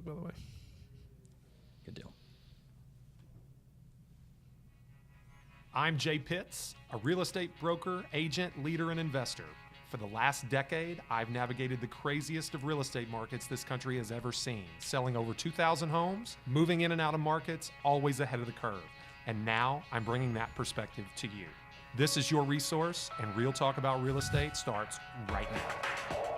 by the way. Good deal. I'm Jay Pitts, a real estate broker, agent, leader, and investor. For the last decade, I've navigated the craziest of real estate markets this country has ever seen, selling over 2,000 homes, moving in and out of markets, always ahead of the curve. And now I'm bringing that perspective to you. This is your resource, and Real Talk About Real Estate starts right now.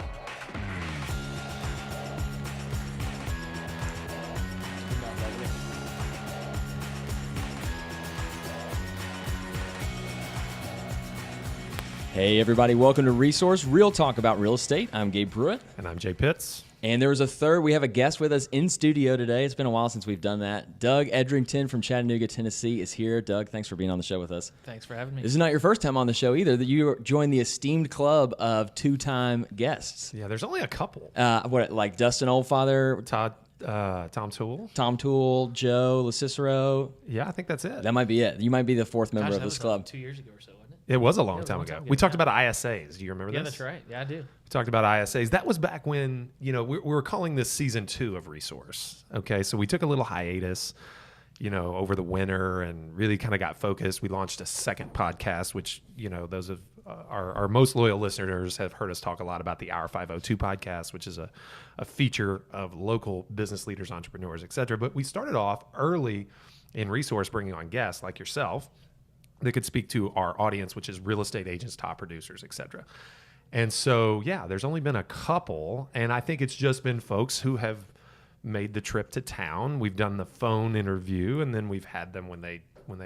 Hey everybody, welcome to Resource, Real Talk About Real Estate. I'm Gabe Pruitt. And I'm Jay Pitts. And there was a third. We have a guest with us in studio today. It's been a while since we've done that. Doug Edrington from Chattanooga, Tennessee is here. Doug, thanks for being on the show with us. Thanks for having me. This is not your first time on the show either. You joined the esteemed club of two-time guests. Yeah, there's only a couple. Like Dustin Oldfather, Tom Toole. Tom Toole, Joe LaCicero. Yeah, I think that's it. That might be it. You might be the fourth member Gosh, of that this was club. 2 years ago or so, wasn't it? It was a long time ago. We talked about ISAs. Do you remember Yeah, this? that's right. Yeah, I do. We talked about ISAs. That was back when, we were calling this season 2 of Resource. Okay, so we took a little hiatus, over the winter and really kind of got focused. We launched a second podcast, which, those of our most loyal listeners have heard us talk a lot about the Hour 502 podcast, which is a feature of local business leaders, entrepreneurs, et cetera. But we started off early in Resource bringing on guests like yourself that could speak to our audience, which is real estate agents, top producers, et cetera. And so, yeah, there's only been a couple, and I think it's just been folks who have made the trip to town. We've done the phone interview, and then we've had them when they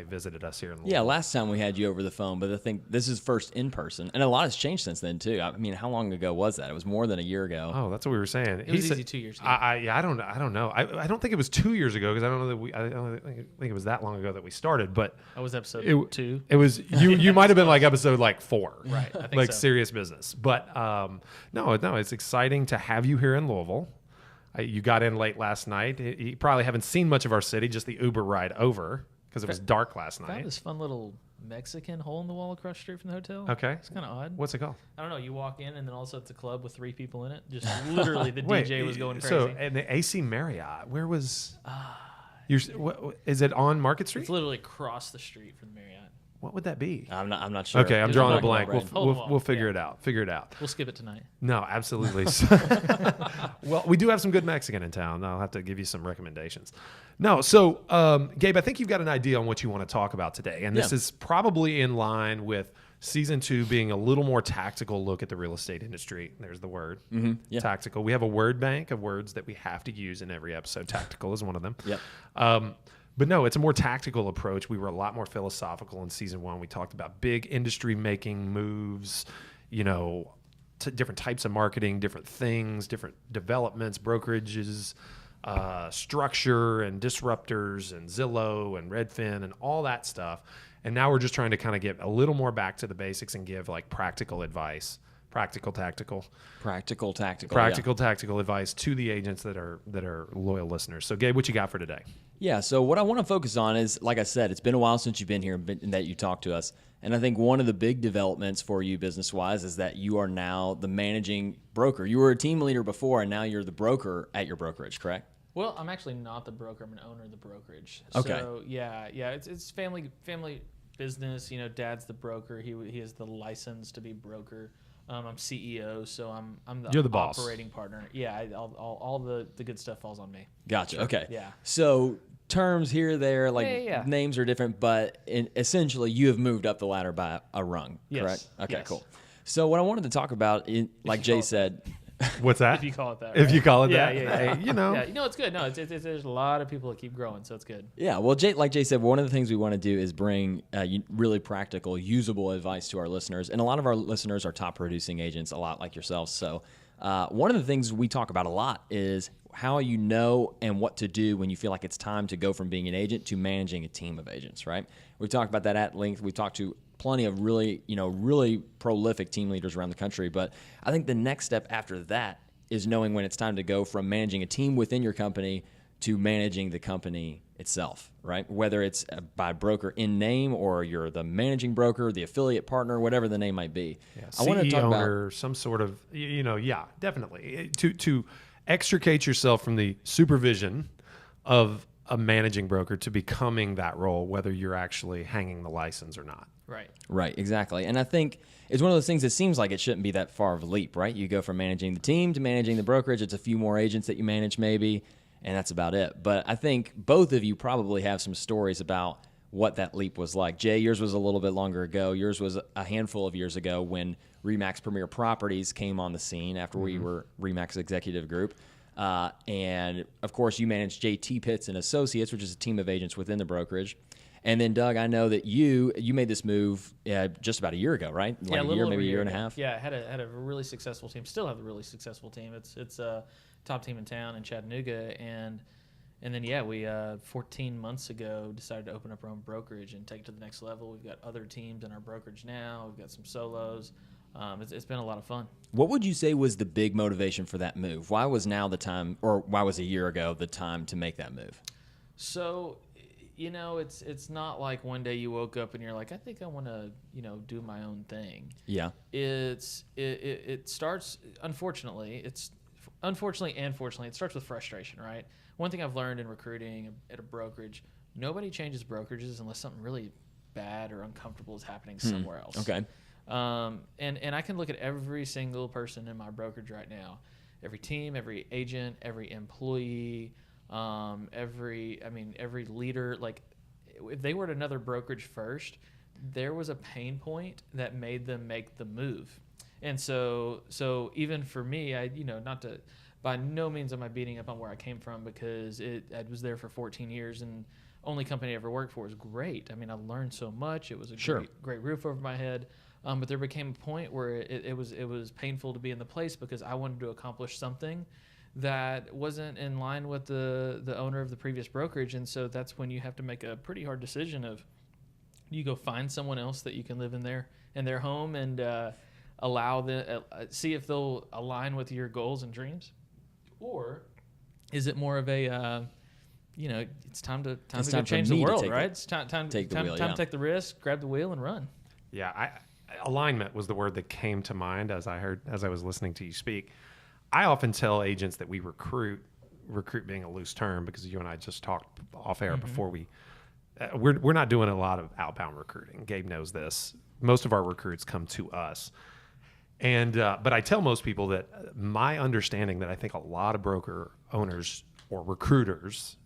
visited us here in Louisville. Yeah, last time we had you over the phone, but I think this is first in person, and a lot has changed since then too. I mean, how long ago was that? It was more than a year ago. Oh, that's what we were saying. It was easy 2 years ago. I don't know. I don't think it was 2 years ago because I don't know that I don't think it was that long ago that we started. But That was episode 2. It was you might have been like episode 4, Right? I think like so. serious business. But no, it's exciting to have you here in Louisville. You got in late last night. You probably haven't seen much of our city, just the Uber ride over because it was dark last Found night. this fun little Mexican hole in the wall across the street from the hotel. Okay, It's kind of odd. what's it called? I don't know. You walk in, and then also it's a club with 3 people in it. Just literally, the Wait, DJ was going crazy. So, and the AC Marriott, where was? Is it on Market Street? It's literally across the street from the Marriott. What would that be? I'm not sure. Okay, I'm There's drawing a a blank. red. Hold on. We'll figure Yeah. it out. Figure it out. We'll skip it tonight. No, absolutely. Well, we do have some good Mexican in town. I'll have to give you some recommendations. No, so Gabe, I think you've got an idea on what you want to talk about today, and this is probably in line with season 2 being a little more tactical look at the real estate industry. There's the word, Yeah. tactical. We have a word bank of words that we have to use in every episode. Tactical is one of them. Yep. But no, it's a more tactical approach. We were a lot more philosophical in season 1. We talked about big industry making moves, different types of marketing, different things, different developments, brokerages, structure and disruptors and Zillow and Redfin and all that stuff. And now we're just trying to kind of get a little more back to the basics and give like practical advice. Practical tactical advice to the agents that are loyal listeners. So Gabe, what you got for today? Yeah, so what I want to focus on is, like I said, it's been a while since you've been here and that you talked to us. And I think one of the big developments for you business-wise is that you are now the managing broker. You were a team leader before, and now you're the broker at your brokerage, correct? Well, I'm actually not the broker. I'm an owner of the brokerage. Okay. So yeah, it's family business. Dad's the broker. He has the license to be broker. I'm CEO, so I'm the You're the boss. operating partner. Yeah, all the good stuff falls on me. Gotcha. Okay. Yeah. So terms here, there, like Yeah. names are different, but essentially you have moved up the ladder by a rung, Yes. correct? Okay, Yes. cool. So what I wanted to talk about, like Jay said, What's that? If you call it that. If right? you call it Yeah, that. yeah. Hey, Yeah, it's good. No, there's a lot of people that keep growing, so it's good. yeah, well, like Jay said, one of the things we want to do is bring really practical, usable advice to our listeners. And a lot of our listeners are top producing agents, a lot like yourselves. So one of the things we talk about a lot is how you know and what to do when you feel like it's time to go from being an agent to managing a team of agents, right? We've talked about that at length. We've talked to plenty of really prolific team leaders around the country. But I think the next step after that is knowing when it's time to go from managing a team within your company to managing the company itself, right? Whether it's by broker in name or you're the managing broker, the affiliate partner, whatever the name might be. Yeah, I want to talk owner, about some sort of, definitely. To extricate yourself from the supervision of a managing broker to becoming that role, whether you're actually hanging the license or not. Right. Right, exactly. And I think it's one of those things that seems like it shouldn't be that far of a leap, right? You go from managing the team to managing the brokerage. It's a few more agents that you manage maybe, and that's about it. But I think both of you probably have some stories about what that leap was like. Jay, yours was a little bit longer ago. Yours was a handful of years ago when RE/MAX Premier Properties came on the scene after we were RE/MAX Executive Group. And, of course, you managed JT Pitts and Associates, which is a team of agents within the brokerage. And then, Doug, I know that you made this move just about a year ago, right? Yeah, Like a little maybe a year and a ago. half. Yeah, had a really successful team. Still have a really successful team. It's a top team in town in Chattanooga, and then we 14 months ago decided to open up our own brokerage and take it to the next level. We've got other teams in our brokerage now. We've got some solos. It's been a lot of fun. What would you say was the big motivation for that move? Why was now the time, or why was a year ago the time to make that move? So, it's not like one day you woke up and you're like, I think I want to, do my own thing. Yeah. It starts, unfortunately and fortunately, it starts with frustration, right? One thing I've learned in recruiting at a brokerage, nobody changes brokerages unless something really bad or uncomfortable is happening somewhere else. Okay. And I can look at every single person in my brokerage right now, every team, every agent, every employee, every leader. Like, if they were at another brokerage first, there was a pain point that made them make the move. And so even for me, by no means am I beating up on where I came from, because I was there for 14 years and only company I ever worked for was great. I mean, I learned so much. It was a great roof over my head. But there became a point where it was painful to be in the place because I wanted to accomplish something that wasn't in line with the owner of the previous brokerage. And so that's when you have to make a pretty hard decision of, do you go find someone else that you can live in their home and see if they'll align with your goals and dreams? Or is it more of a, it's time to go change the world, right? It's time to take the risk, grab the wheel, and run. Yeah, alignment was the word that came to mind as I was listening to you speak. I often tell agents that we recruit being a loose term, because you and I just talked off air before we're not doing a lot of outbound recruiting. Gabe knows this. Most of our recruits come to us. And but I tell most people that my understanding that I think a lot of broker owners or recruiters,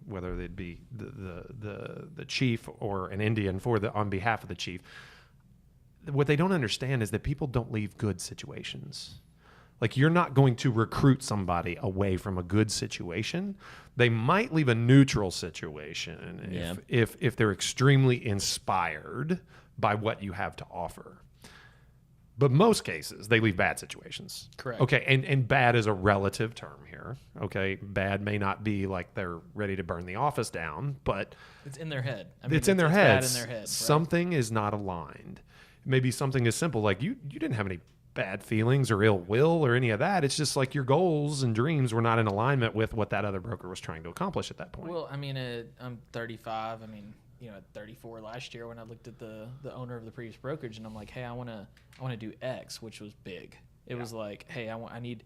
whether they'd be the chief or an Indian on behalf of the chief, what they don't understand is that people don't leave good situations. Like, you're not going to recruit somebody away from a good situation. They might leave a neutral situation if they're extremely inspired by what you have to offer. But most cases, they leave bad situations. Correct. Okay, and bad is a relative term here. Okay, bad may not be like they're ready to burn the office down, but it's in their head. It's in their heads. Bad in their head. Right? Something is not aligned. Maybe something as simple like you didn't have any bad feelings or ill will or any of that. It's just like your goals and dreams were not in alignment with what that other broker was trying to accomplish at that point. Well, I mean, I'm 35. I mean, at 34 last year when I looked at the owner of the previous brokerage, and I'm like, hey, I want to do X, which was big. It was like, hey, I need,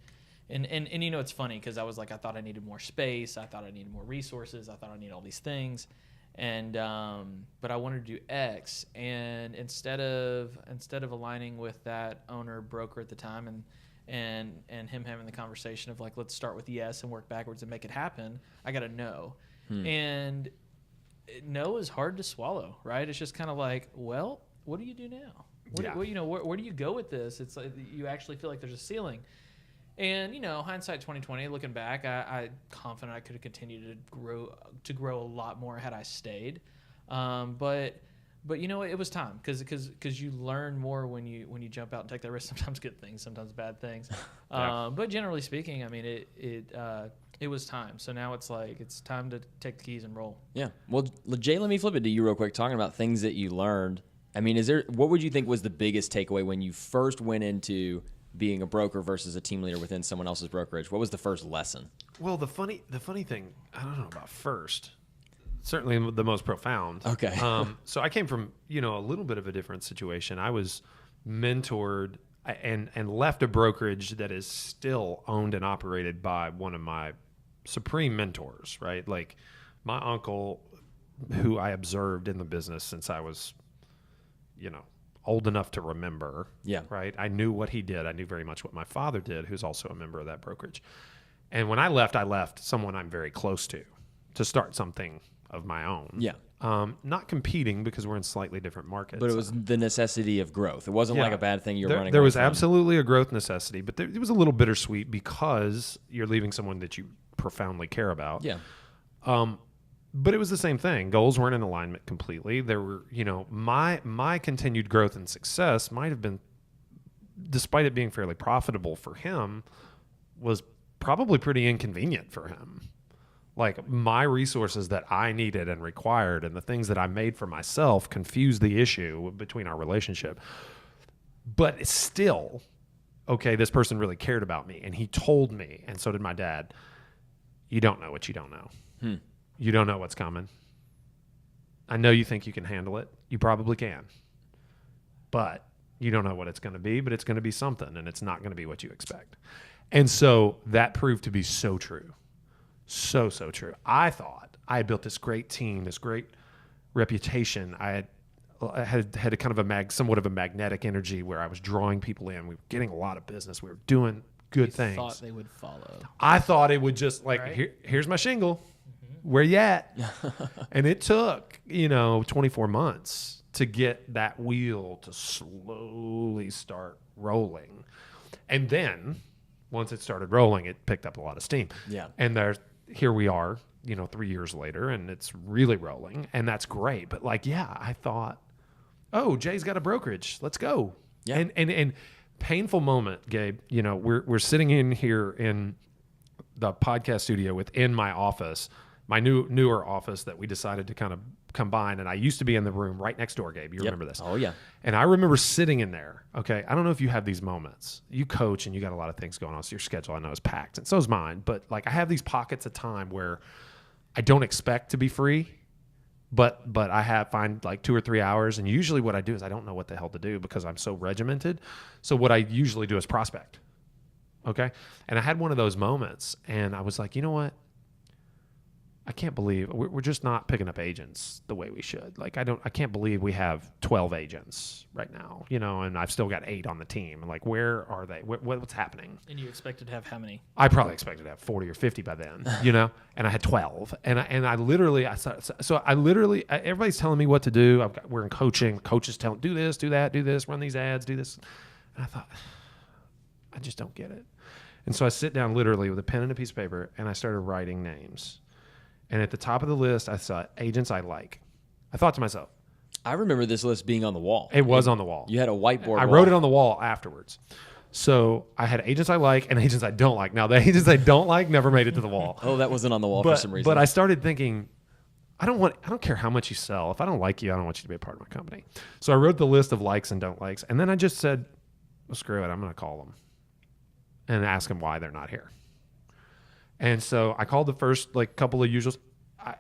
and it's funny because I was like, I thought I needed more space. I thought I needed more resources. I thought I needed all these things. And but I wanted to do X, and instead of aligning with that owner broker at the time and him having the conversation of like, let's start with yes and work backwards and make it happen, I got a no. And no is hard to swallow, right? It's just kind of like, well, what do you do now? Where do you go with this? It's like you actually feel like there's a ceiling. And hindsight 2020, looking back, I confident I could have continued to grow a lot more had I stayed. But it was time because you learn more when you jump out and take that risk. Sometimes good things, sometimes bad things. But generally speaking, I mean it was time. So now it's like it's time to take the keys and roll. Yeah. Well, Jay, let me flip it to you real quick. Talking about things that you learned. I mean, what would you think was the biggest takeaway when you first went into being a broker versus a team leader within someone else's brokerage? What was the first lesson? Well, the funny thing, I don't know about first. Certainly the most profound. Okay. So I came from, a little bit of a different situation. I was mentored and left a brokerage that is still owned and operated by one of my supreme mentors, right? Like my uncle, who I observed in the business since I was, old enough to remember. Yeah. Right. I knew what he did. I knew very much what my father did, who's also a member of that brokerage. And when I left someone I'm very close to start something of my own. Yeah. Not competing because we're in slightly different markets. But it was the necessity of growth. It wasn't like a bad thing you were running There away was from. absolutely a growth necessity, but it was a little bittersweet because you're leaving someone that you profoundly care about. Yeah. But it was the same thing. Goals weren't in alignment completely. There were, my continued growth and success might have been, despite it being fairly profitable for him, was probably pretty inconvenient for him. Like my resources that I needed and required and the things that I made for myself confused the issue between our relationship. But it's still, okay, this person really cared about me and he told me, and so did my dad, you don't know what you don't know. You don't know what's coming. I know you think you can handle it. You probably can. But you don't know what it's going to be, but it's going to be something, and it's not going to be what you expect. And so that proved to be so true. So true. I thought I had built this great team, this great reputation. I had a kind of somewhat of a magnetic energy where I was drawing people in. We were getting a lot of business. We were doing good things. Thought they would follow. I thought it would just here's my shingle. Where you at? And it took, 24 months to get that wheel to slowly start rolling. And then once it started rolling, it picked up a lot of steam. Yeah. And here we are, 3 years later, and it's really rolling, and that's great. But I thought, oh, Jay's got a brokerage. Let's go. Yeah. And painful moment, Gabe. We're sitting in here in the podcast studio within my office, my newer office that we decided to kind of combine. And I used to be in the room right next door, Gabe. You remember this? Oh, yeah. And I remember sitting in there. Okay. I don't know if you have these moments. You coach and you got a lot of things going on. So your schedule, I know, is packed. And so is mine. But I have these pockets of time where I don't expect to be free, but I find 2 or 3 hours. And usually what I do is I don't know what the hell to do because I'm so regimented. So what I usually do is prospect. Okay. And I had one of those moments and I was like, you know what? I can't believe we're just not picking up agents the way we should. I can't believe we have 12 agents right now, and I've still got 8 on the team. Where are they? What's happening? And you expected to have how many? I probably expected to have 40 or 50 by then, and I had 12. And I literally, everybody's telling me what to do. We're in coaching. Coaches telling, do this, do that, do this, run these ads, do this. And I thought, I just don't get it. And so I sit down literally with a pen and a piece of paper, and I started writing names. And at the top of the list, I saw agents I like. I thought to myself, I remember this list being on the wall. It was on the wall. You had a whiteboard. I wrote it on the wall afterwards. So I had agents I like and agents I don't like. Now, the agents I don't like never made it to the wall. Oh, that wasn't on the wall for some reason. But I started thinking, I don't care how much you sell. If I don't like you, I don't want you to be a part of my company. So I wrote the list of likes and don't likes. And then I just said, well, screw it. I'm going to call them and ask them why they're not here. And so I called the first couple of usuals.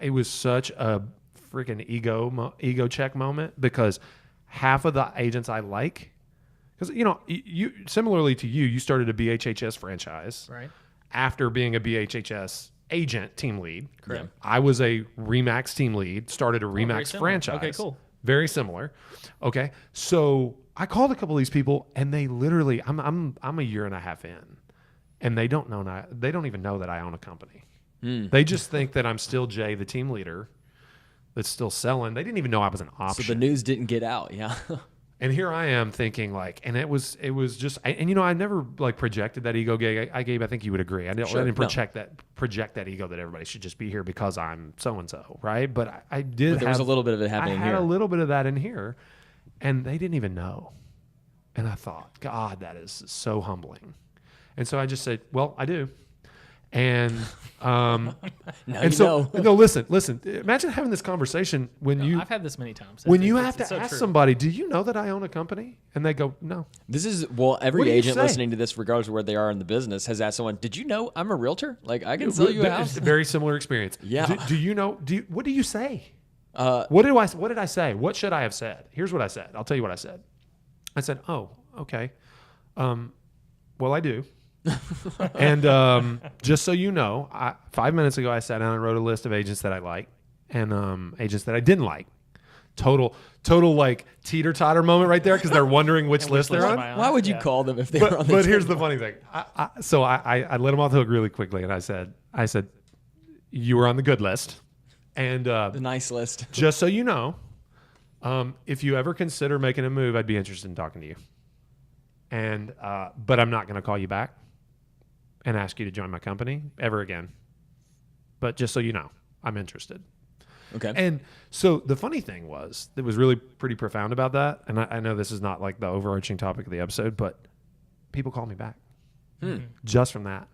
It was such a freaking ego check moment because half of the agents I like, because you similarly to you started a BHHS franchise, Right. After being a BHHS agent team lead. Correct. Yeah. I was a Remax team lead, started a very Remax similar. franchise. Okay, cool. Very similar. Okay, so I called a couple of these people, and they literally, I'm a year and a half in. And they don't even know that I own a company. They just think that I'm still Jay, the team leader, that's still selling. They didn't even know I was an option. So the news didn't get out, yeah. And here I am thinking and it was just, I never projected that ego. Gabe, I think you would agree. I didn't project that ego that everybody should just be here because I'm so and so, right? But I did. But there was a little bit of it happening here. I had a little bit of that in here, and they didn't even know. And I thought, God, that is so humbling. And so I just said, well, I do. And no, listen. Imagine having this conversation when I've had this many times. When you have to ask somebody, do you know that I own a company? And they go, no. This is, every agent listening to this, regardless of where they are in the business, has asked someone, did you know I'm a realtor? I can sell you a house. Very similar experience. Yeah. Do you know, what do you say? What did I say? What should I have said? Here's what I said. I'll tell you what I said. I said, oh, okay. Well, I do. And just so you know, 5 minutes ago, I sat down and wrote a list of agents that I like and agents that I didn't like. Total like teeter-totter moment right there because they're wondering which list they're on. Why would you call them if they were on the But here's the funny thing. So I let them off the hook really quickly, and I said, you were on the good list. And the nice list. Just so you know, if you ever consider making a move, I'd be interested in talking to you. And but I'm not going to call you back and ask you to join my company ever again. But just so you know, I'm interested. Okay. And so the funny thing was, that was really pretty profound about that. And I know this is not like the overarching topic of the episode, but people called me back just from that.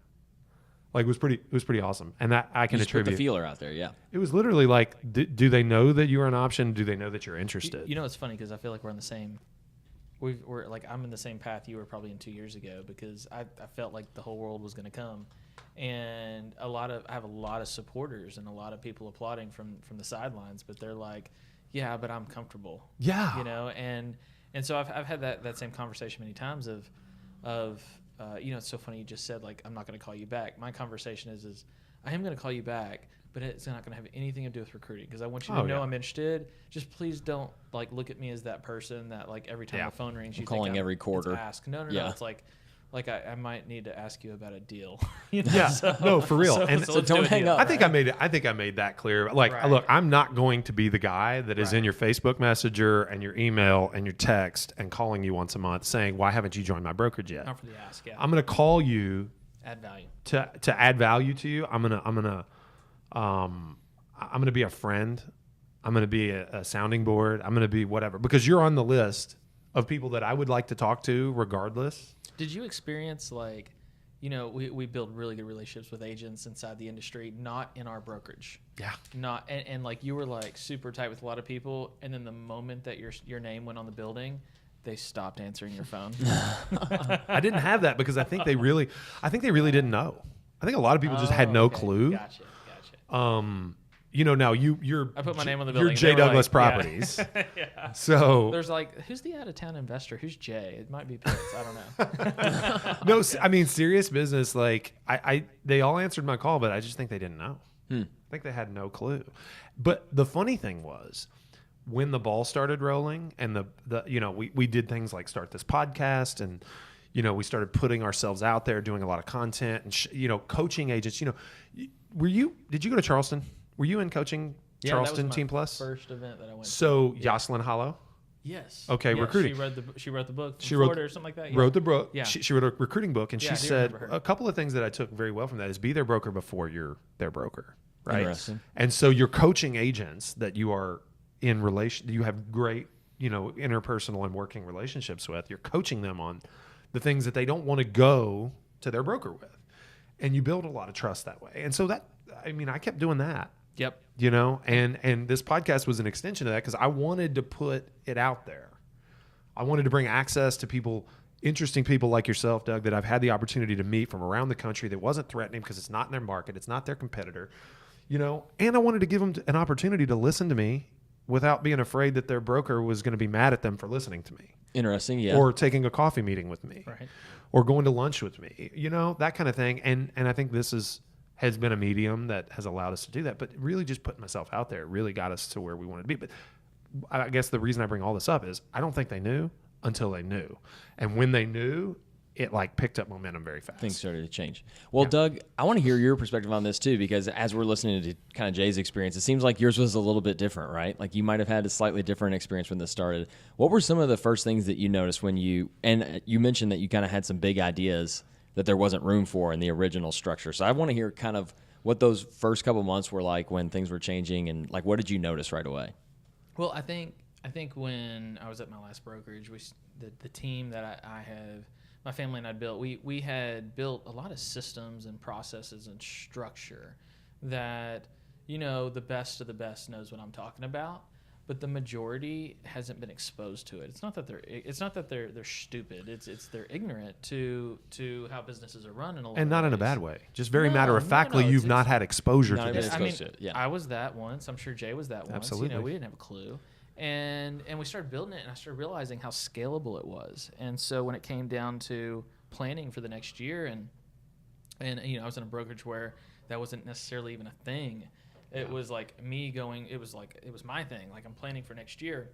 Like it was pretty awesome. And that I can you just attribute. Put the feeler out there, yeah. It was literally like, do they know that you're an option? Do they know that you're interested? You know, it's funny because I feel like we're on the same. We're like I'm in the same path you were probably in 2 years ago because I felt like the whole world was going to come, and I have a lot of supporters and a lot of people applauding from the sidelines, but they're like, yeah, but I'm comfortable. Yeah. You know, and so I've had that same conversation many times of you know, it's so funny you just said like I'm not going to call you back. My conversation is I am going to call you back, but it's not going to have anything to do with recruiting because I want you to know I'm interested. Just please don't like look at me as that person that like every time the phone rings you calling think every quarter. Ask. No. It's like I might need to ask you about a deal. You know? Yeah, So, no, for real. So, And so so let's do don't a hang deal. up. I think I made that clear. Like, Right. look, I'm not going to be the guy that is Right. in your Facebook Messenger and your email and your text and calling you once a month saying, "Why haven't you joined my brokerage yet?" Not for the ask. Yeah. I'm going to call you Add value. to add value to you. I'm gonna be a friend. I'm gonna be a sounding board. I'm gonna be whatever because you're on the list of people that I would like to talk to regardless. Did you experience like, you know, we build really good relationships with agents inside the industry, not in our brokerage. Yeah. Not and like you were like super tight with a lot of people, and then the moment that your name went on the building, they stopped answering your phone. I didn't have that because I think they really didn't know. I think a lot of people just had no clue. Gotcha. You know, now you're I put my name on the You're building. J. They were Douglas like, Properties. Yeah. So There's like, who's the out of town investor? Who's Jay? It might be Pitts. I don't know. no, I mean serious business. Like they all answered my call, but I just think they didn't know. I think they had no clue. But the funny thing was, when the ball started rolling and the you know we did things like start this podcast and you know we started putting ourselves out there, doing a lot of content and you know coaching agents. You know, did you go to Charleston? Were you in coaching Charleston that was my Team Plus? first event that I went to. So Jocelyn Hollow. Yes. Okay, Yeah, recruiting. She wrote the book. She Florida or something like that. Yeah. Wrote the book. Yeah. She wrote a recruiting book, and Yeah, she I do said remember her. a couple of things that I took very well from that is be their broker before you're their broker, right? Interesting. And so you're coaching agents that you are in relation, you have great, you know, interpersonal and working relationships with. You're coaching them on the things that they don't want to go to their broker with, and you build a lot of trust that way. And so I kept doing that. Yep. You know, and this podcast was an extension of that because I wanted to put it out there. I wanted to bring access to people, interesting people like yourself, Doug, that I've had the opportunity to meet from around the country that wasn't threatening because it's not in their market, it's not their competitor, you know, and I wanted to give them an opportunity to listen to me without being afraid that their broker was going to be mad at them for listening to me. Interesting, yeah. Or taking a coffee meeting with me. Right. Or going to lunch with me, you know, that kind of thing. And I think this has been a medium that has allowed us to do that. But really just putting myself out there really got us to where we wanted to be. But I guess the reason I bring all this up is I don't think they knew until they knew. And when they knew, it like picked up momentum very fast. Things started to change. Well, Doug, I want to hear your perspective on this too, because as we're listening to kind of Jay's experience, it seems like yours was a little bit different, right? Like you might have had a slightly different experience when this started. What were some of the first things that you noticed when you mentioned that you kind of had some big ideas that there wasn't room for in the original structure. So I want to hear kind of what those first couple months were like when things were changing, and like what did you notice right away? Well, I think when I was at my last brokerage, the team that I have, my family and I built, we had built a lot of systems and processes and structure that, you know, the best of the best knows what I'm talking about, but the majority hasn't been exposed to it. It's not that they're stupid. It's they're ignorant to how businesses are run in a lot and of not ways. in a bad way. Just very No, matter of factly, no, you've it's not had exposure not to even this. exposed to it. Yeah. I was that once. I'm sure Jay was that once. Absolutely. You know, we didn't have a clue. And we started building it, and I started realizing how scalable it was. And so when it came down to planning for the next year, and I was in a brokerage where that wasn't necessarily even a thing. It was like me going. It was my thing. Like, I'm planning for next year,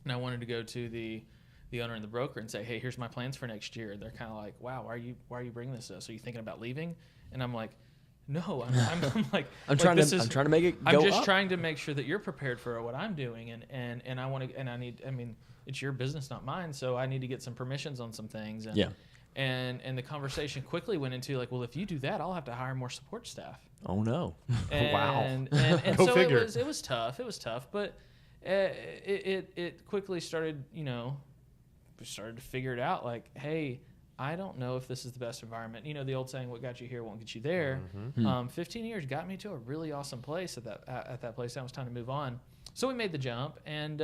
and I wanted to go to the owner and the broker and say, hey, here's my plans for next year. They're kind of like, wow, why are you bringing this to us? Are you thinking about leaving? And I'm like, no, I'm like, I'm trying to make it go I'm just up. trying to make sure that you're prepared for what I'm doing, and I want to, and I need, I mean, it's your business, not mine, so I need to get some permissions on some things. And, and the conversation quickly went into like, well, if you do that, I'll have to hire more support staff. Oh no! Wow. And Go so figure. it was tough. It was tough, but it quickly started. We started to figure it out. Like, hey, I don't know if this is the best environment. The old saying, "What got you here won't get you there." 15 years got me to a really awesome place at that place. Now it was time to move on. So we made the jump, and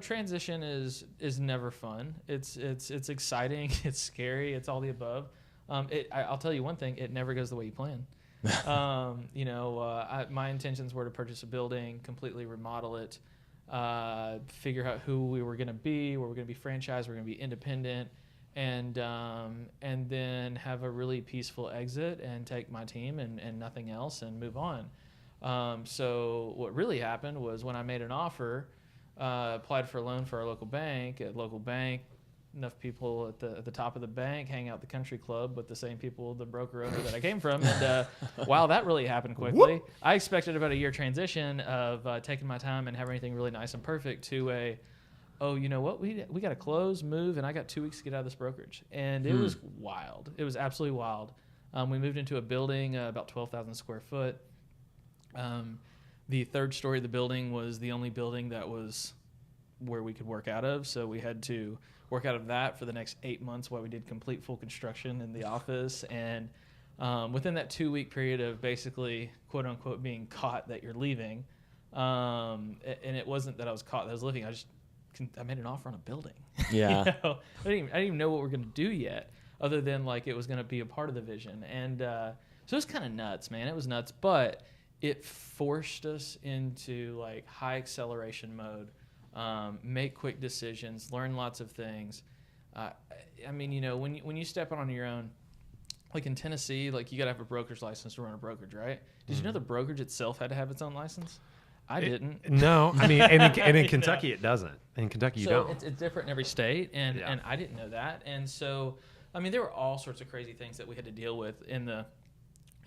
transition is never fun. It's exciting. It's scary. It's all the above. I'll tell you one thing: it never goes the way you plan. My intentions were to purchase a building, completely remodel it, figure out who we were going to be, where we're going to be franchised, we're going to be independent, and then have a really peaceful exit and take my team and nothing else and move on. So what really happened was when I made an offer, applied for a loan for our local bank. At local bank, enough people at the top of the bank hang out at the country club with the same people, the broker owner that I came from. And wow, that really happened quickly. Whoop. I expected about a year transition of taking my time and having everything really nice and perfect to you know what, we got to close, move, and I got 2 weeks to get out of this brokerage. And it was wild. It was absolutely wild. We moved into a building about 12,000 square foot. The third story of the building was the only building that was where we could work out of. So we had to work out of that for the next 8 months while we did complete full construction in the office. And within that 2 week period of basically, quote unquote, being caught that you're leaving, and it wasn't that I was caught that I was leaving. I made an offer on a building. Yeah. I didn't even know what we're going to do yet, other than like it was going to be a part of the vision. And so it was kind of nuts, man. It was nuts, but it forced us into like high acceleration mode. Make quick decisions, learn lots of things. When you step out on your own, like in Tennessee, like you got to have a broker's license to run a brokerage, right? Did you know the brokerage itself had to have its own license? I didn't. No, I mean, and in Kentucky it doesn't. In Kentucky you don't. It's different in every state, and I didn't know that. And so, I mean, there were all sorts of crazy things that we had to deal with in the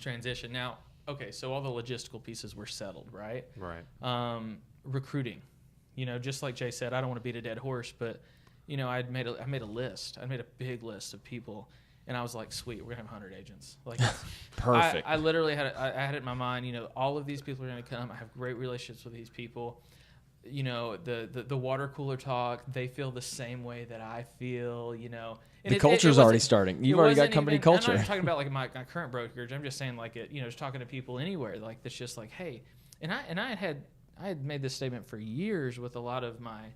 transition. Now, okay, so all the logistical pieces were settled, right? Right. Recruiting. Just like Jay said, I don't want to beat a dead horse, but I made a list. I made a big list of people, and I was like, sweet, we're gonna have 100 agents. Like, perfect. I literally had it in my mind. All of these people are gonna come. I have great relationships with these people. The water cooler talk. They feel the same way that I feel. And the culture's already starting. You've already got company culture. I'm not talking about like my current brokerage. I'm just saying like it. Just talking to people anywhere. Like that's just like, hey, and I had made this statement for years with a lot of my,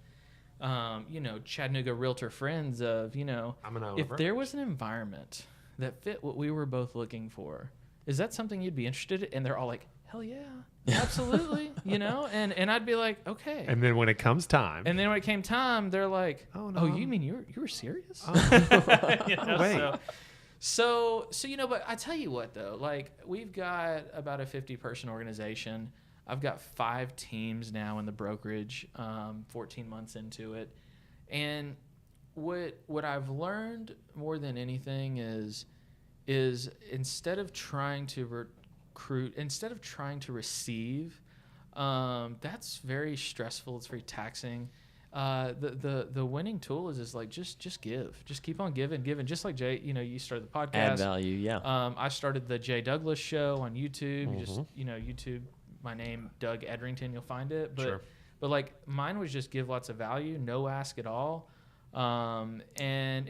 Chattanooga realtor friends of, if there was an environment that fit what we were both looking for, is that something you'd be interested in? And they're all like, hell yeah, absolutely, and I'd be like, okay. And then when it comes time. And then when it came time, they're like, oh, no. Oh, you mean you were serious? Oh. Wait. So, but I tell you what though, like we've got about a 50-person organization. I've got 5 teams now in the brokerage, 14 months into it. And what I've learned more than anything is instead of trying to recruit, instead of trying to receive, that's very stressful. It's very taxing. The winning tool is like just give, just keep on giving. Just like Jay, you started the podcast. Add value, yeah. I started the Jay Douglas show on YouTube. Mm-hmm. You just YouTube. My name, Doug Edrington, you'll find it. But sure. But like mine was just give lots of value, no ask at all. And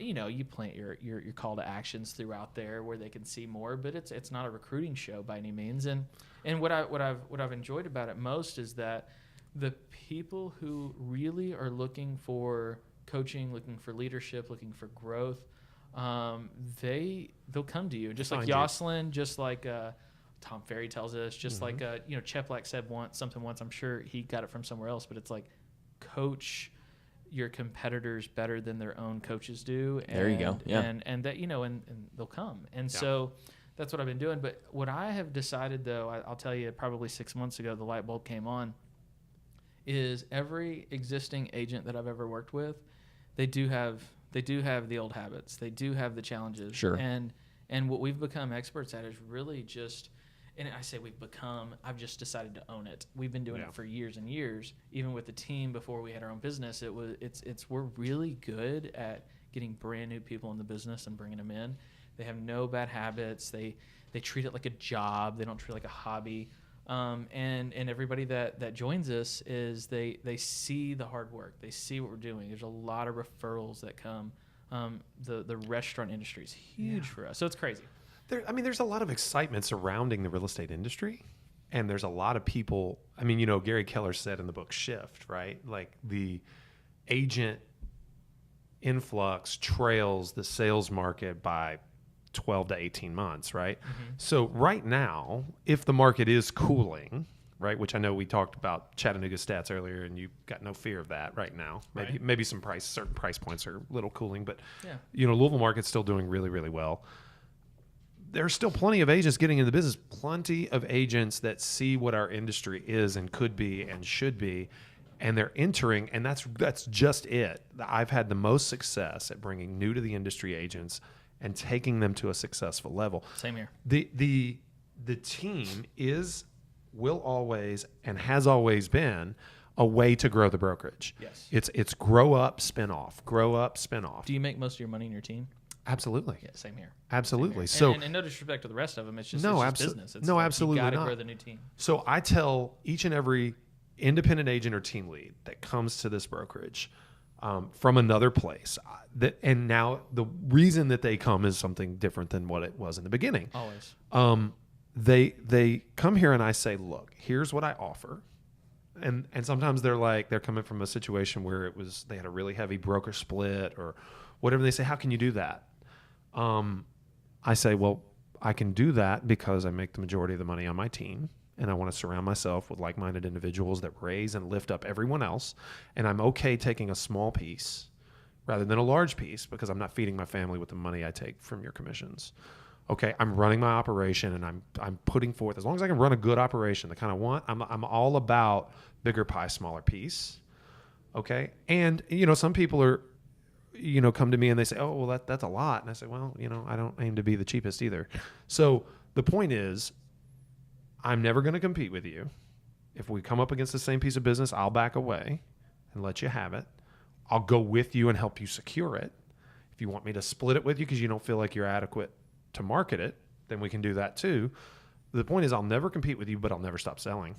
you plant your call to actions throughout there where they can see more, but it's not a recruiting show by any means. And what I've enjoyed about it most is that the people who really are looking for coaching, looking for leadership, looking for growth, they'll come to you. Just like Yoselin, just like Tom Ferry tells us, just like Cheplak said once. I'm sure he got it from somewhere else, but it's like coach your competitors better than their own coaches do. There you go. Yeah. And that, and they'll come. And so that's what I've been doing. But what I have decided, though, I'll tell you, probably 6 months ago, the light bulb came on, is every existing agent that I've ever worked with, they do have the old habits. They do have the challenges. Sure. And what we've become experts at is really just, and I say I've just decided to own it. We've been doing it for years and years. Even with the team before we had our own business, we're really good at getting brand new people in the business and bringing them in. They have no bad habits. They treat it like a job. They don't treat it like a hobby. And everybody that joins us is they see the hard work. They see what we're doing. There's a lot of referrals that come. The restaurant industry is huge for us. So it's crazy. There's a lot of excitement surrounding the real estate industry, and there's a lot of people. Gary Keller said in the book Shift, right? Like the agent influx trails the sales market by 12 to 18 months, right? Mm-hmm. So right now, if the market is cooling, right, which I know we talked about Chattanooga stats earlier, and you got no fear of that right now. Maybe certain price points are a little cooling, but Louisville market's still doing really, really well. There's still plenty of agents getting into the business, plenty of agents that see what our industry is and could be and should be, and they're entering, and that's just it. I've had the most success at bringing new to the industry agents and taking them to a successful level. Same here. The team will always and has always been a way to grow the brokerage. Yes. It's grow up, spin off, grow up, spin off. Do you make most of your money in your team? Absolutely. Yeah, same here. Absolutely. Same here. And no disrespect to the rest of them, it's just business. It's absolutely you not. got to grow the new team. So I tell each and every independent agent or team lead that comes to this brokerage from another place, and now the reason that they come is something different than what it was in the beginning. Always. They come here and I say, look, here's what I offer. And sometimes they're coming from a situation where they had a really heavy broker split or whatever. They say, how can you do that? I say, well, I can do that because I make the majority of the money on my team, and I want to surround myself with like-minded individuals that raise and lift up everyone else. And I'm okay taking a small piece rather than a large piece because I'm not feeding my family with the money I take from your commissions. Okay, I'm running my operation, and I'm putting forth, as long as I can run a good operation, the kind I want, I'm all about bigger pie, smaller piece. Okay, and some people are, come to me and they say, oh, well, that's a lot. And I say, well, I don't aim to be the cheapest either. So the point is, I'm never going to compete with you. If we come up against the same piece of business, I'll back away and let you have it. I'll go with you and help you secure it. If you want me to split it with you because you don't feel like you're adequate to market it, then we can do that too. The point is, I'll never compete with you, but I'll never stop selling.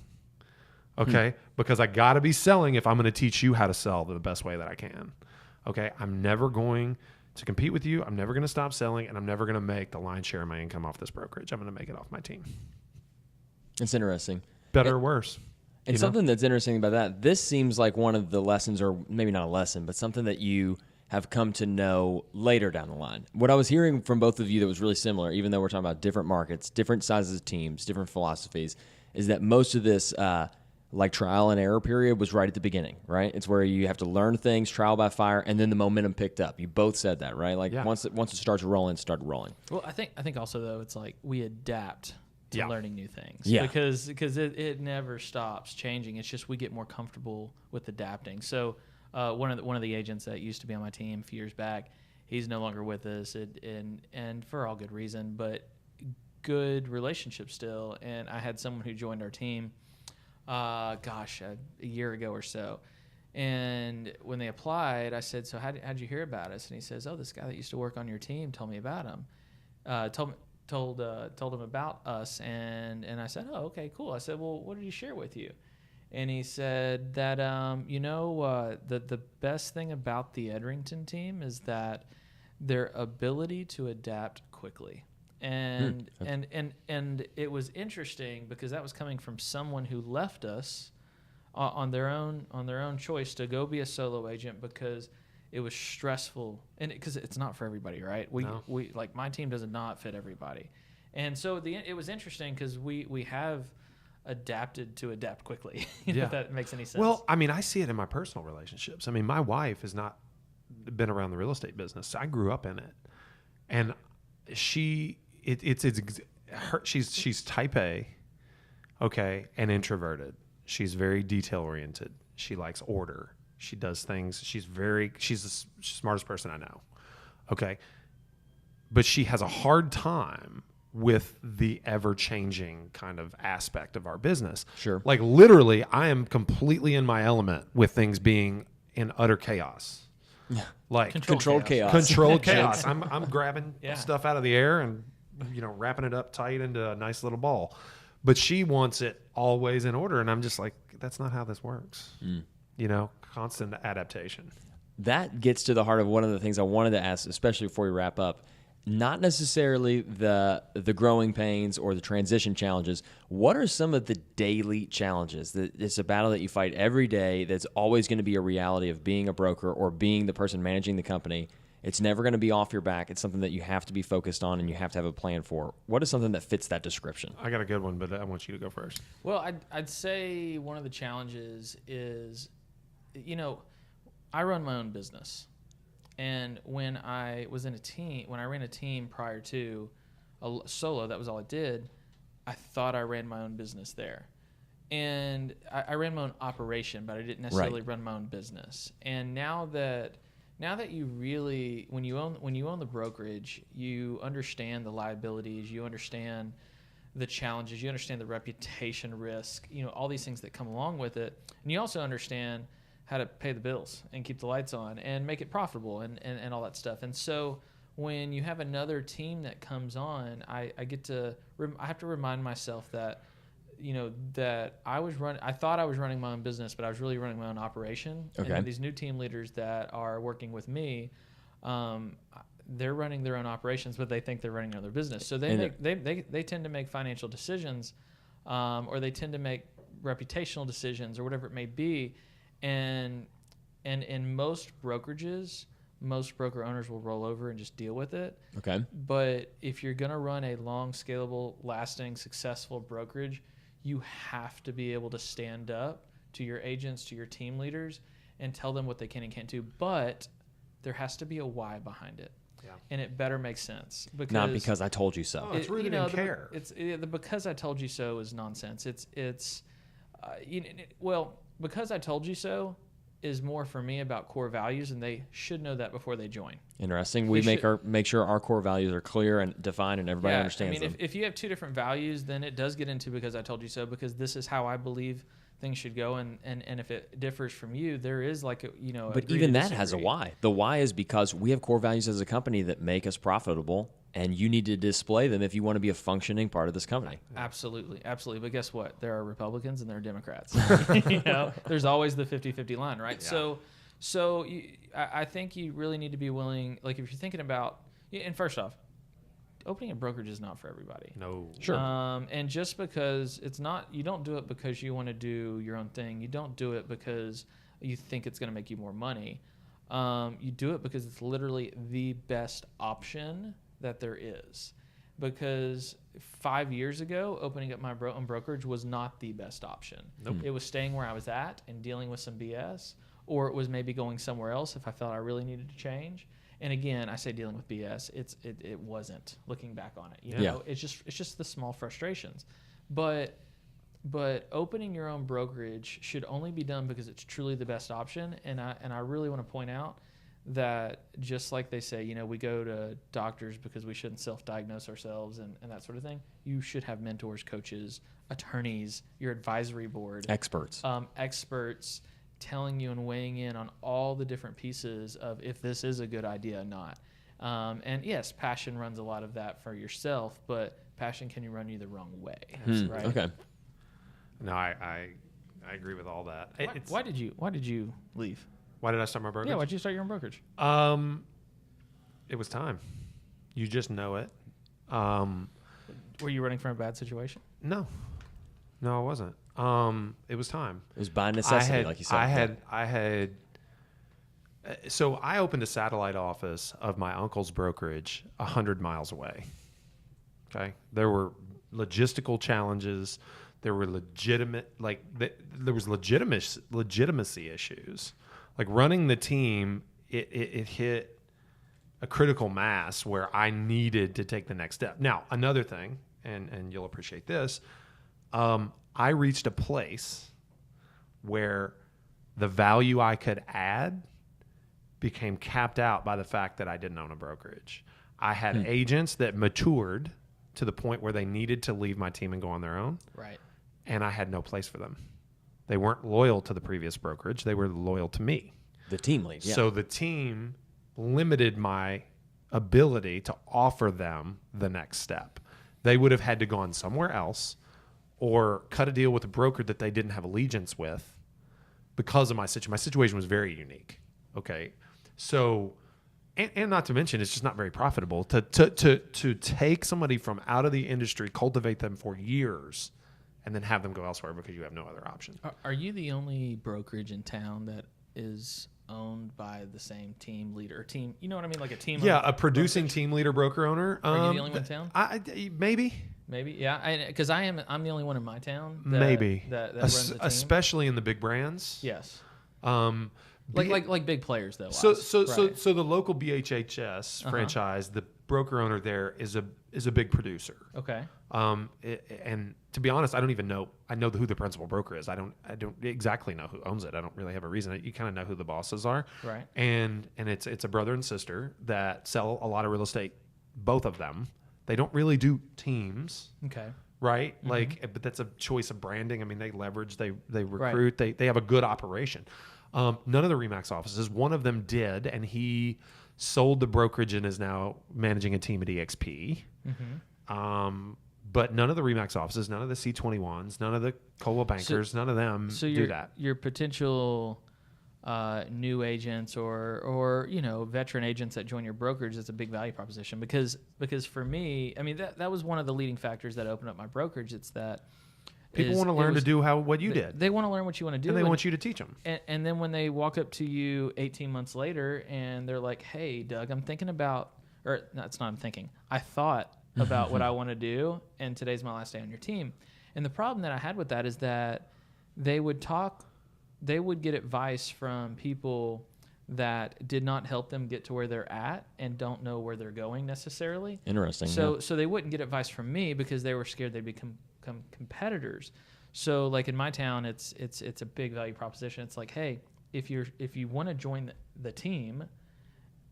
Okay? Because I got to be selling if I'm going to teach you how to sell the best way that I can. Okay? I'm never going to compete with you. I'm never going to stop selling, and I'm never going to make the lion's share of my income off this brokerage. I'm going to make it off my team. It's interesting. Better or worse. And something that's interesting about that, this seems like one of the lessons, or maybe not a lesson, but something that you have come to know later down the line. What I was hearing from both of you that was really similar, even though we're talking about different markets, different sizes of teams, different philosophies, is that most of this like trial and error period was right at the beginning, right? It's where you have to learn things, trial by fire, and then the momentum picked up. You both said that, right? Like once it starts rolling, it started rolling. Well, I think also though, it's like we adapt to learning new things. Yeah. Because it never stops changing. It's just we get more comfortable with adapting. So one of the agents that used to be on my team a few years back, he's no longer with us, and for all good reason, but good relationship still. And I had someone who joined our team, a year ago or so. And when they applied, I said, so how'd you hear about us? And he says, oh, this guy that used to work on your team told me about him. Told him about us, and I said, oh, okay, cool. I said, well, what did he share with you? And he said that the best thing about the Edrington team is that their ability to adapt quickly. And it was interesting because that was coming from someone who left us on their own choice to go be a solo agent because it was stressful, and because it's not for everybody, right? We like my team does not fit everybody, and so it was interesting because we have adapted to adapt quickly. Yeah. If that makes any sense. Well, I mean, I see it in my personal relationships. I mean, my wife has not been around the real estate business. I grew up in it, and she's type A, okay, and introverted. She's very detail oriented. She likes order. She does things. She's the smartest person I know, okay, but she has a hard time with the ever-changing kind of aspect of our business. Sure. Like literally, I am completely in my element with things being in utter chaos. Like Controlled chaos. Controlled chaos. I'm grabbing Yeah. stuff out of the air and wrapping it up tight into a nice little ball. But she wants it always in order, and I'm just like, that's not how this works. Constant adaptation. That gets to the heart of one of the things I wanted to ask, especially before we wrap up. Not necessarily the growing pains or the transition challenges. What are some of the daily challenges? It's a battle that you fight every day that's always going to be a reality of being a broker or being the person managing the company. It's never going to be off your back. It's something that you have to be focused on and you have to have a plan for. What is something that fits that description? I got a good one, but I want you to go first. Well, I'd say one of the challenges is, I run my own business. And when I was in a team, when I ran a team prior to solo, that was all I did, I thought I ran my own business there. And I ran my own operation, but I didn't necessarily run my own business. And now that you really, when you own the brokerage, you understand the liabilities, you understand the challenges, you understand the reputation risk, all these things that come along with it. And you also understand how to pay the bills and keep the lights on and make it profitable and all that stuff. And so when you have another team that comes on, I have to remind myself that, that I thought I was running my own business, but I was really running my own operation. Okay. And these new team leaders that are working with me, they're running their own operations, but they think they're running another business. So they tend to make financial decisions, or they tend to make reputational decisions or whatever it may be. And in most brokerages, most broker owners will roll over and just deal with it. Okay. But if you're going to run a long, scalable, lasting, successful brokerage, you have to be able to stand up to your agents, to your team leaders, and tell them what they can and can't do. But there has to be a why behind it. Yeah. And it better make sense. Not because I told you so. Oh, it's rooted in care. The because I told you so is nonsense. Because I told you so is more for me about core values, and they should know that before they join. Interesting. We make sure our core values are clear and defined, and everybody understands them. If you have two different values, then it does get into because I told you so, because this is how I believe things should go, and if it differs from you, there is like But even that has a why. The why is because we have core values as a company that make us profitable, and you need to display them if you want to be a functioning part of this company. Absolutely. But guess what? There are Republicans and there are Democrats. There's always the 50-50 line, right? Yeah. So I think you really need to be willing, like if you're thinking about, and first off, opening a brokerage is not for everybody. No. Sure. And just because you don't do it because you want to do your own thing. You don't do it because you think it's going to make you more money. You do it because it's literally the best option that there is. Because 5 years ago, opening up my own brokerage was not the best option. Nope. It was staying where I was at and dealing with some BS, or it was maybe going somewhere else if I felt I really needed to change. And again, I say dealing with BS. It wasn't, looking back on it. It's just the small frustrations. But opening your own brokerage should only be done because it's truly the best option. And I really want to point out that just like they say, we go to doctors because we shouldn't self-diagnose ourselves and that sort of thing. You should have mentors, coaches, attorneys, your advisory board. Experts Telling you and weighing in on all the different pieces of if this is a good idea or not. And yes, passion runs a lot of that for yourself, but passion can run you the wrong way. Right? Okay. No, I agree with all that. Why did you leave? Why did I start my brokerage? Yeah, why did you start your own brokerage? It was time. You just know it. Were you running from a bad situation? No, I wasn't. It was time. It was by necessity, like you said. So I opened a satellite office of my uncle's brokerage 100 miles away. Okay. There were logistical challenges. There were there was legitimacy issues. Like running the team, it hit a critical mass where I needed to take the next step. Now, another thing, and you'll appreciate this, I reached a place where the value I could add became capped out by the fact that I didn't own a brokerage. I had agents that matured to the point where they needed to leave my team and go on their own. Right. And I had no place for them. They weren't loyal to the previous brokerage. They were loyal to me. The team lead. Yeah. So the team limited my ability to offer them the next step. They would have had to gone somewhere else or cut a deal with a broker that they didn't have allegiance with because of my situation. My situation was very unique. Okay. So, and not to mention, it's just not very profitable to take somebody from out of the industry, cultivate them for years, and then have them go elsewhere because you have no other option. Are you the only brokerage in town that is owned by the same team leader or team? You know what I mean? Like a team. Yeah, a producing brokerage team leader, broker owner. Are you the only one in town? Maybe. Maybe, yeah. Because I'm the only one in my town. Maybe. That runs the team. Especially in the big brands. Yes. Like big players though. So the local BHHS franchise, the broker owner there is a big producer. Okay. And to be honest, I don't even know. I know who the principal broker is. I don't exactly know who owns it. I don't really have a reason. You kind of know who the bosses are. Right. And it's a brother and sister that sell a lot of real estate. Both of them. They don't really do teams. Okay. Right. Mm-hmm. But that's a choice of branding. I mean, they leverage. They recruit. Right. They have a good operation. None of the RE/MAX offices. One of them did, and he sold the brokerage and is now managing a team at EXP. Mm-hmm. But none of the RE/MAX offices, none of the C21s, none of the Coldwell Bankers, none of them do that. Your potential new agents or veteran agents that join your brokerage, it's a big value proposition because for me, I mean that was one of the leading factors that opened up my brokerage. It's that people want to learn to do what you did. They want to learn what you want to do. And they want you to teach them. And then when they walk up to you 18 months later and they're like, hey, Doug, I'm thinking about, or no, it's not I'm thinking, I thought about what I want to do, and today's my last day on your team. And the problem that I had with that is that they would get advice from people that did not help them get to where they're at and don't know where they're going necessarily. Interesting. So they wouldn't get advice from me because they were scared they'd become competitors. So like in my town, it's a big value proposition. It's like, hey, if you want to join the team,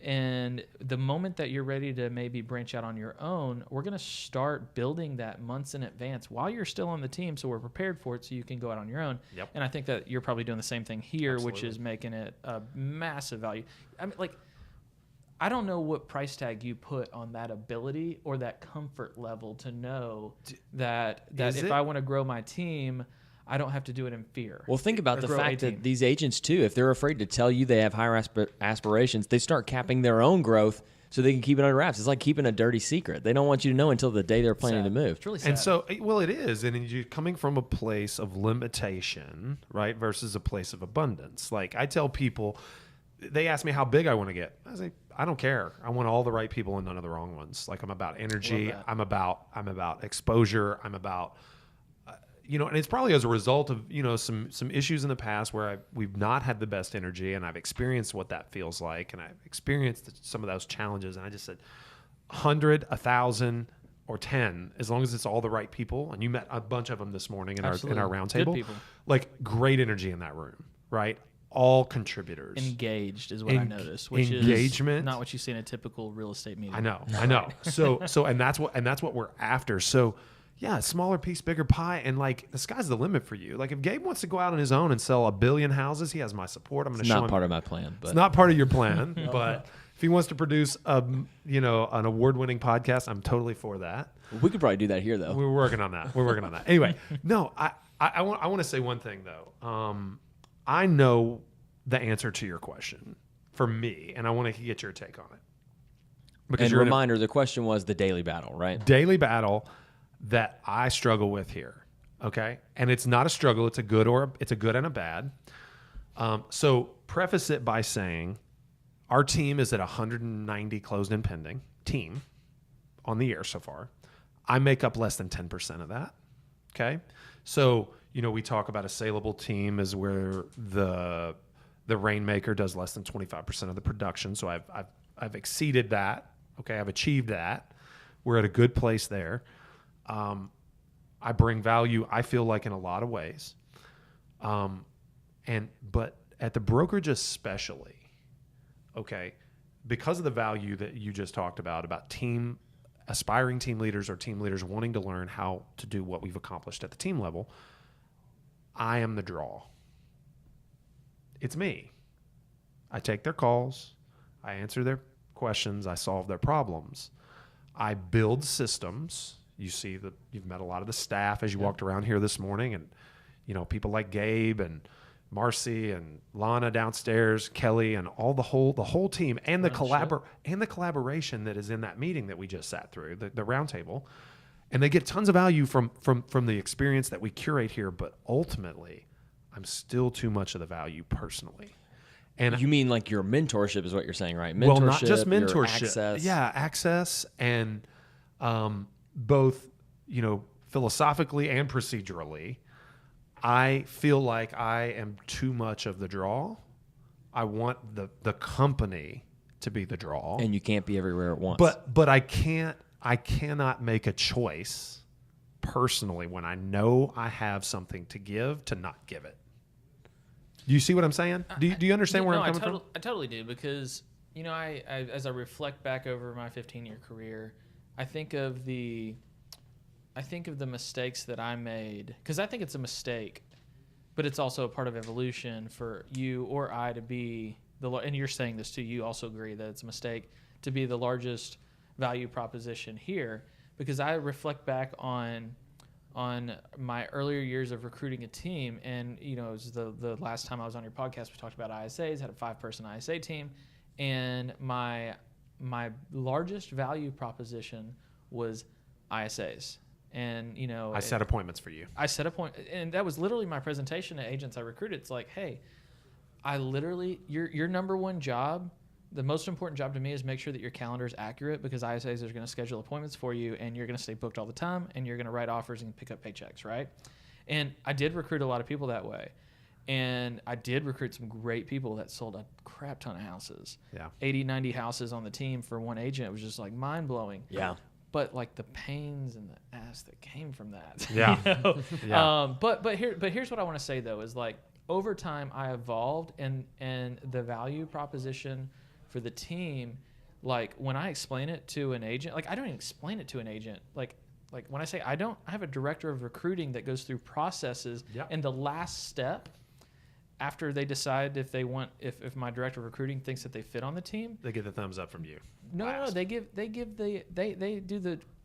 and the moment that you're ready to maybe branch out on your own, we're going to start building that months in advance while you're still on the team, so we're prepared for it so you can go out on your own. Yep. And I think that you're probably doing the same thing here. Absolutely. Which is making it a massive value. I mean, like, I don't know what price tag you put on that ability or that comfort level to know that if I want to grow my team, I don't have to do it in fear. Well, think about the fact that these agents, too, if they're afraid to tell you they have higher aspirations, they start capping their own growth so they can keep it under wraps. It's like keeping a dirty secret. They don't want you to know until the day they're planning to move. It's really sad. And so, well, it is. And you're coming from a place of limitation, right, versus a place of abundance. Like I tell people, they ask me how big I want to get. I say, I don't care. I want all the right people and none of the wrong ones. Like I'm about energy. I'm about exposure. I'm about... and it's probably as a result of, some issues in the past where we've not had the best energy, and I've experienced what that feels like, and I've experienced some of those challenges. And I just said 100, 1,000, or 10, as long as it's all the right people. And you met a bunch of them this morning in our round table. Good people. Like great energy in that room, right? All contributors. Engaged is what I noticed, which engagement, is not what you see in a typical real estate meeting. I know. So and that's what we're after. So yeah, smaller piece, bigger pie, and like the sky's the limit for you. Like if Gabe wants to go out on his own and sell 1 billion houses, he has my support. I'm going to show him. Not part of my plan. But. It's not part of your plan, but if he wants to produce an award-winning podcast, I'm totally for that. We could probably do that here, though. We're working on that. Anyway, no, I want to say one thing though. I know the answer to your question for me, and I want to get your take on it. Because and reminder, the question was the daily battle, right? Daily battle that I struggle with here, okay? And it's not a struggle; it's a good and a bad. So preface it by saying, our team is at 190 closed and pending team on the year so far. I make up less than 10% of that, okay? So, we talk about a saleable team is where the rainmaker does less than 25% of the production. So I've exceeded that. Okay, I've achieved that. We're at a good place there. I bring value, I feel like, in a lot of ways. But at the brokerage especially, okay, because of the value that you just talked about aspiring team leaders or team leaders wanting to learn how to do what we've accomplished at the team level, I am the draw. It's me. I take their calls. I answer their questions. I solve their problems. I build systems. You see that you've met a lot of the staff as you walked around here this morning, and people like Gabe and Marcy and Lana downstairs, Kelly, and the whole team, and the collaboration that is in that meeting that we just sat through, the round table. And they get tons of value from the experience that we curate here, but ultimately I'm still too much of the value personally. And you mean like your mentorship is what you're saying, right? Well, not just mentorship. Your access. Yeah, access, and both, philosophically and procedurally, I feel like I am too much of the draw. I want the company to be the draw. And you can't be everywhere at once. But I cannot make a choice personally when I know I have something to give to not give it. Do you see what I'm saying? Do you understand where I'm coming from? I totally do, because I as I reflect back over my 15-year career, I think of the mistakes that I made, because I think it's a mistake, but it's also a part of evolution for you or I to be and you're saying this too, you also agree that it's a mistake to be the largest value proposition here, because I reflect back on my earlier years of recruiting a team, and it was the last time I was on your podcast, we talked about ISAs, had a 5-person ISA team, and my largest value proposition was ISAs. And I set appointments for you. And that was literally my presentation to agents I recruited. It's like, hey, your number one job, the most important job to me, is make sure that your calendar is accurate, because ISAs are going to schedule appointments for you, and you're going to stay booked all the time, and you're going to write offers and pick up paychecks, right? And I did recruit a lot of people that way. And I did recruit some great people that sold a crap ton of houses. Yeah. 80, 90 houses on the team for one agent. It was just like mind blowing. Yeah. But like the pains and the ass that came from that. Yeah. Yeah. But here's what I want to say though, is like over time I evolved, and the value proposition for the team, like when I explain it to an agent, like I don't even explain it to an agent. Like when I say I have a director of recruiting that goes through processes, and the last step after they decide if my director of recruiting thinks that they fit on the team, they get the thumbs up from you. No, they do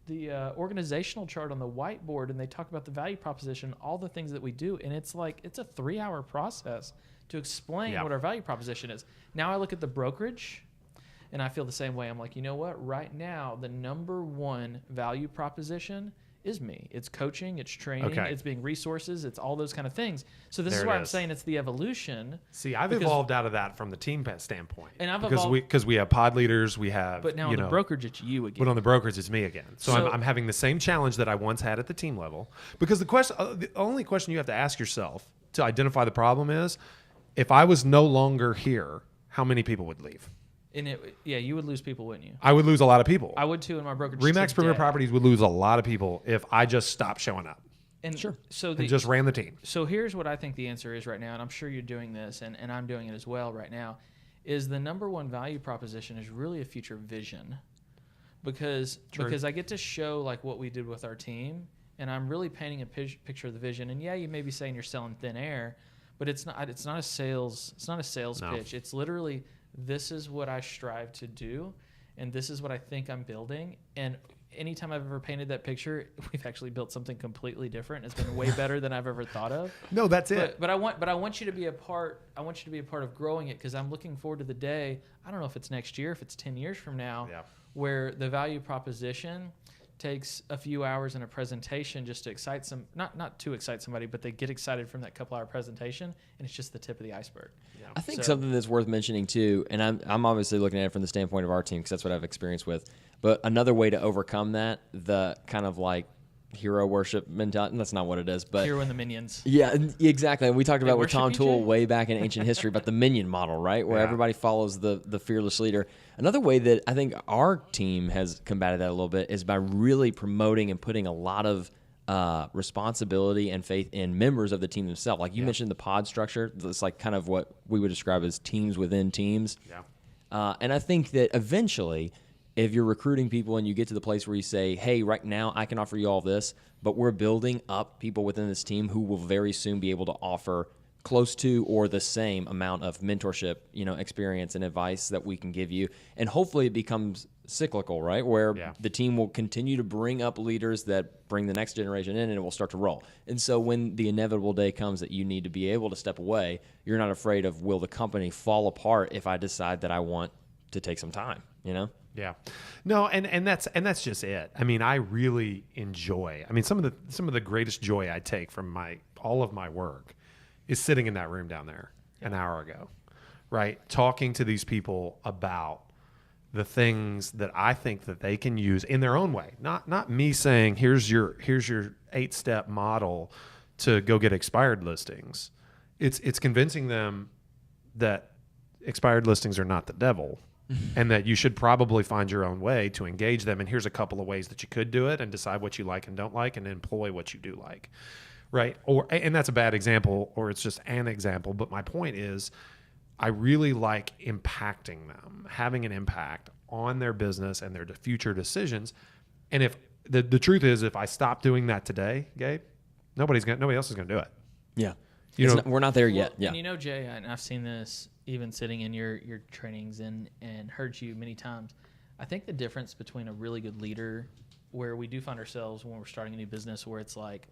the organizational chart on the whiteboard, and they talk about the value proposition, all the things that we do, and it's like it's a 3-hour process to explain what our value proposition is. Now I look at the brokerage, and I feel the same way. I'm like, you know what? Right now, the number one value proposition is me. It's coaching, it's training, it's being resources, it's all those kind of things. So this is why I'm saying it's the evolution. See, I've evolved out of that from the team standpoint. And I've evolved because we have pod leaders, we have. But now on the brokerage, it's you again. But on the brokerage, it's me again. So I'm having the same challenge that I once had at the team level. Because the only question you have to ask yourself to identify the problem is, if I was no longer here, how many people would leave? And you would lose people, wouldn't you? I would lose a lot of people. I would too in my brokerage. Remax Premier Properties would lose a lot of people if I just stopped showing up. And sure. And just ran the team. So here's what I think the answer is right now, and I'm sure you're doing this, and I'm doing it as well right now, is the number one value proposition is really a future vision. Because I get to show like what we did with our team, and I'm really painting a picture of the vision. And yeah, you may be saying you're selling thin air, but it's not a sales pitch. It's literally, this is what I strive to do, and this is what I think I'm building. And anytime I've ever painted that picture, we've actually built something completely different. It's been way better than I've ever thought of. No, that's it. But I want you to be a part. I want you to be a part of growing it, because I'm looking forward to the day. I don't know if it's next year, if it's 10 years from now, where the value proposition takes a few hours in a presentation just to excite not to excite somebody, but they get excited from that couple-hour presentation, and it's just the tip of the iceberg. Yeah. I think something that's worth mentioning too, and I'm obviously looking at it from the standpoint of our team, because that's what I've experienced with. But another way to overcome that, the kind of like hero worship mentality. And that's not what it is, but Hero and the minions. yeah, exactly. And we talked about with worship Tom you, Toole Jay? way back in ancient history about the minion model, right? Where Yeah. everybody follows the fearless leader. Another way that I think our team has combated that a little bit is by really promoting and putting a lot of responsibility and faith in members of the team themselves. Like you mentioned the pod structure. It's like kind of what we would describe as teams within teams. Yeah. And I think that eventually, if you're recruiting people and you get to the place where you say, hey, right now I can offer you all this, but we're building up people within this team who will very soon be able to offer close to or the same amount of mentorship, experience and advice that we can give you. And hopefully it becomes cyclical, right? Where the team will continue to bring up leaders that bring the next generation in and it will start to roll. And so when the inevitable day comes that you need to be able to step away, you're not afraid of, will the company fall apart if I decide that I want to take some time, Yeah. No, and that's just it. I mean, I really enjoy. I mean, some of the greatest joy I take from all of my work is sitting in that room down there an hour ago, right? Talking to these people about the things that I think that they can use in their own way. Not me saying, here's your 8-step model to go get expired listings. It's convincing them that expired listings are not the devil. And that you should probably find your own way to engage them. And here's a couple of ways that you could do it and decide what you like and don't like and employ what you do like. Right. And that's a bad example, or it's just an example. But my point is, I really like impacting them, having an impact on their business and their future decisions. And if the truth is, if I stop doing that today, Gabe, nobody else is going to do it. Yeah. We're not there yet. Well, and Jay, and I've seen this even sitting in your trainings and heard you many times. I think the difference between a really good leader, where we do find ourselves when we're starting a new business, where it's like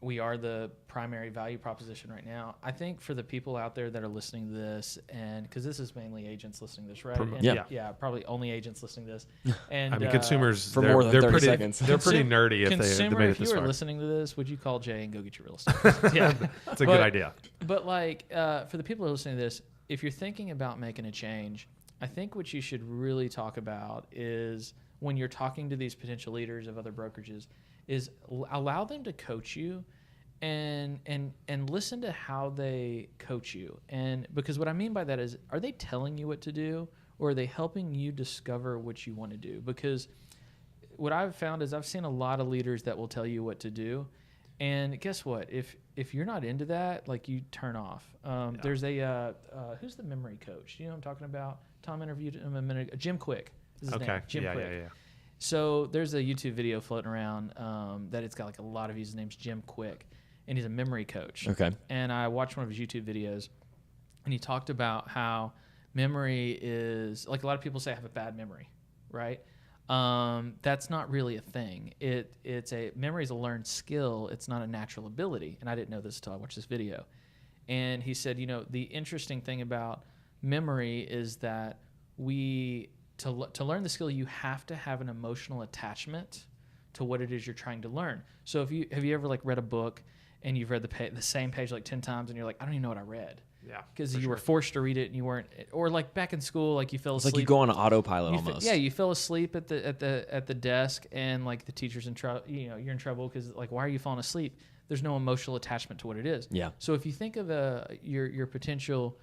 we are the primary value proposition right now. I think for the people out there that are listening to this, and because this is mainly agents listening to this, right? And yeah, probably only agents listening to this. And I mean, consumers for more than 30 seconds. They're pretty nerdy if they made it this far. If you were listening to this, would you call Jay and go get your real estate? Yeah, that's a good idea. But for the people who are listening to this, if you're thinking about making a change, I think what you should really talk about is when you're talking to these potential leaders of other brokerages, is allow them to coach you and listen to how they coach you. And because what I mean by that is, are they telling you what to do, or are they helping you discover what you want to do? Because what I've found is I've seen a lot of leaders that will tell you what to do. And guess what? If you're not into that, like, you turn off. There's a who's the memory coach? You know what I'm talking about? Tom interviewed him a minute ago. Jim Quick is his name. Jim Quick. Yeah. So there's a YouTube video floating around that it's got like a lot of views. His name's Jim Quick, and he's a memory coach. Okay. And I watched one of his YouTube videos, and he talked about how memory is, like, a lot of people say I have a bad memory, right? That's not really a thing. Memory is a learned skill. It's not a natural ability. And I didn't know this until I watched this video. And he said, the interesting thing about memory is that to learn the skill, you have to have an emotional attachment to what it is you're trying to learn. So have you ever read a book and you've read the same page 10 times and you're like, I don't even know what I read. Yeah, because you were forced to read it and you weren't, or back in school, you fell asleep. It's like you go on an autopilot almost. You fell asleep at the desk, and the teacher's in trouble. You're in trouble because why are you falling asleep? There's no emotional attachment to what it is. Yeah. So if you think of your potential,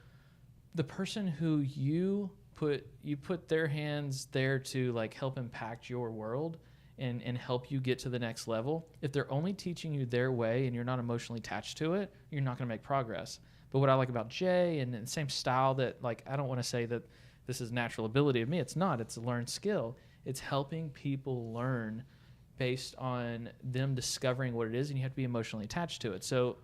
the person who you put their hands there to help impact your world and help you get to the next level. If they're only teaching you their way and you're not emotionally attached to it, you're not going to make progress. But what I like about Jay, and the same style that, I don't want to say that this is natural ability of me. It's not. It's a learned skill. It's helping people learn based on them discovering what it is, and you have to be emotionally attached to it. So,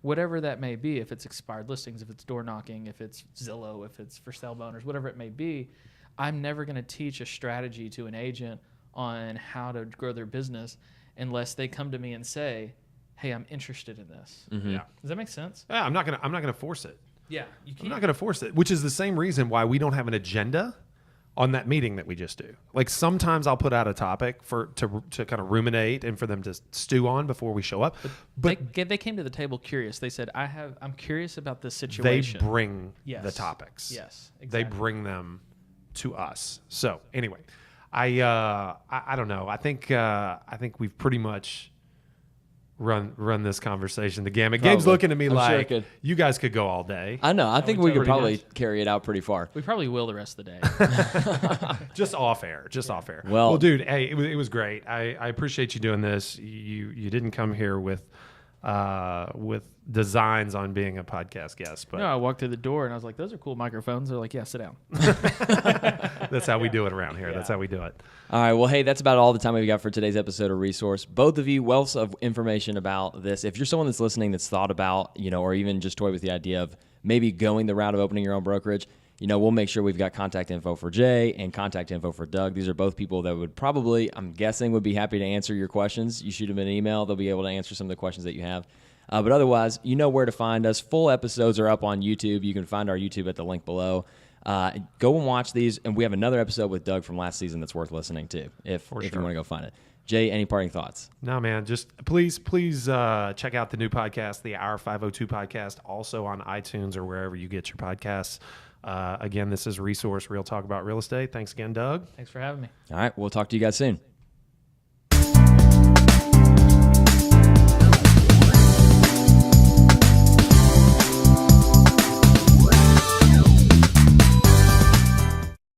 whatever that may be, if it's expired listings, if it's door knocking, if it's Zillow, if it's for sale boners, whatever it may be, I'm never going to teach a strategy to an agent on how to grow their business unless they come to me and say, hey, I'm interested in this. Mm-hmm. Yeah. Does that make sense? Yeah, I'm not gonna force it. Yeah, you can't. I'm not gonna force it, which is the same reason why we don't have an agenda on that meeting that we just do. Sometimes I'll put out a topic to kind of ruminate and for them to stew on before we show up. But they came to the table curious. They said, I'm curious about this situation. They bring the topics. Yes, exactly. They bring them to us. So anyway, I don't know. I think we've pretty much run this conversation the gamut. Probably. Gabe's looking at me I'm sure I like, could. you guys could go all day. I know. I think we could pretty probably much. carry it out pretty far. We probably will the rest of the day. Just off air. Off air. Well, dude, hey, it was great. I appreciate you doing this. You didn't come here with designs on being a podcast guest, but No, I walked through the door and I was like, those are cool microphones. They're like, yeah, sit down. that's how we do it around here. That's how we do it. All right. Well, hey, that's about all the time we've got for today's episode of Resource. Both of you, wealths of information about this. If you're someone that's listening that's thought about, or even just toyed with the idea of maybe going the route of opening your own brokerage, we'll make sure we've got contact info for Jay and contact info for Doug. These are both people that would probably, I'm guessing, would be happy to answer your questions. You shoot them an email. They'll be able to answer some of the questions that you have. But otherwise, you know where to find us. Full episodes are up on YouTube. You can find our YouTube at the link below. Go and watch these. And we have another episode with Doug from last season that's worth listening to if you want to go find it. Jay, any parting thoughts? No, man. Just please check out the new podcast, the Hour 502 podcast, also on iTunes or wherever you get your podcasts. Again, this is Resource, Real Talk About Real Estate. Thanks again, Doug. Thanks for having me. All right. We'll talk to you guys soon.